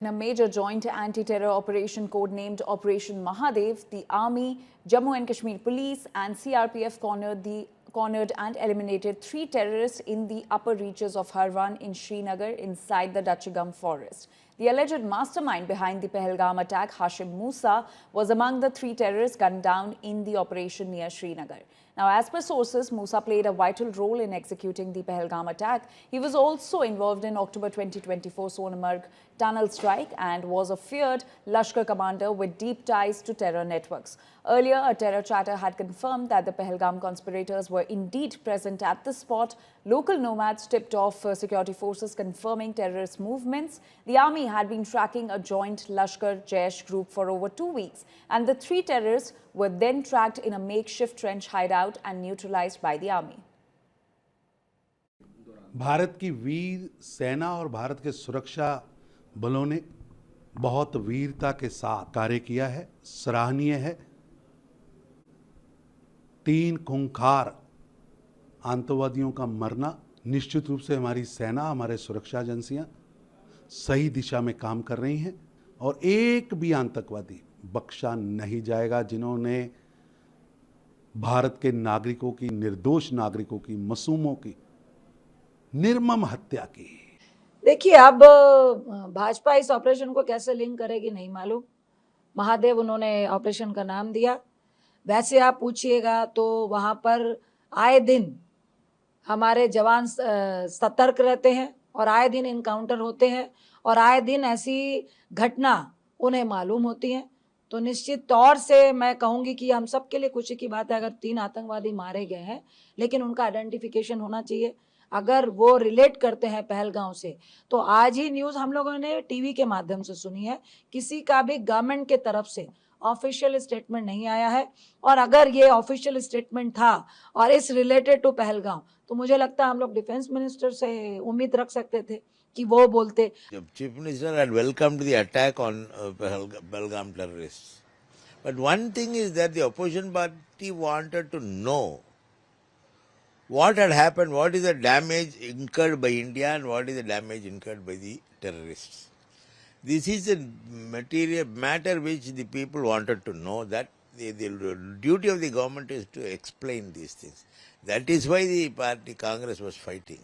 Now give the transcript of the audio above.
In a major joint anti-terror operation codenamed Operation Mahadev, the Army, Jammu and Kashmir Police and CRPF cornered and eliminated 3 terrorists in the upper reaches of Harwan in Srinagar inside the Dachigam forest. The alleged mastermind behind the Pahalgam attack, Hashim Musa, was among the 3 terrorists gunned down in the operation near Srinagar. Now, as per sources, Musa played a vital role in executing the Pahalgam attack. He was also involved in October 2024 Sonamarg tunnel strike and was a feared Lashkar commander with deep ties to terror networks. Earlier, a terror chatter had confirmed that the Pahalgam conspirators were indeed present at the spot. Local nomads tipped off security forces confirming terrorist movements. The army had been tracking a joint Lashkar-Jaish group for over 2 weeks, and the 3 terrorists were then tracked in a makeshift trench hideout and neutralized by the army. Bharat की वीर सेना और भारत के सुरक्षा बलों ने बहुत वीरता के साथ कार्य किया है, सराहनीय है। 3 खूंखार आतंकवादियों का मरना, निश्चित रूप से हमारी सेना, हमारे सुरक्षा एजेंसियां सही दिशा में काम कर रही हैं और एक भी आतंकवादी बख्शा नहीं जाएगा जिन्होंने भारत के नागरिकों की, निर्दोष नागरिकों की, मासूमों की निर्मम हत्या की। देखिए, अब भाजपा इस ऑपरेशन को कैसे लिंक करेगी नहीं मालूम। महादेव उन्होंने ऑपरेशन का नाम दिया। वैसे आप पूछिएगा तो वहाँ पर आए दिन हमारे जवान सतर्क रहते हैं और आए दिन इनकाउंटर होते हैं और आए दिन ऐसी घटना उन्हें मालूम होती हैं। तो निश्चित तौर से मैं कहूँगी कि हम सबके लिए खुशी की बात है अगर 3 आतंकवादी मारे गए हैं, लेकिन उनका आइडेंटिफिकेशन होना चाहिए। अगर वो रिलेट करते हैं पहलगांव से, तो आज ही न्यूज़ हम लोगों ने टीवी के माध्यम से सुनी है, किसी का भी गवर्नमेंट के तरफ से ऑफिशियल स्टेटमेंट नहीं आया है। और अगर ये ऑफिशियल स्टेटमेंट था और इस रिलेटेड टू पहलगांव, तो मुझे लगता है हम लोग डिफेंस मिनिस्टर से उम्मीद रख सकते थे कि वो बोलते। Chief Minister had welcomed the attack on Pahalgam terrorists. But one thing is that the opposition party wanted to know what had happened, what is the damage incurred by India and what is the damage incurred by the terrorists. This is a matter which the people wanted to know, that the duty of the government is to explain these things. That is why the party Congress was fighting.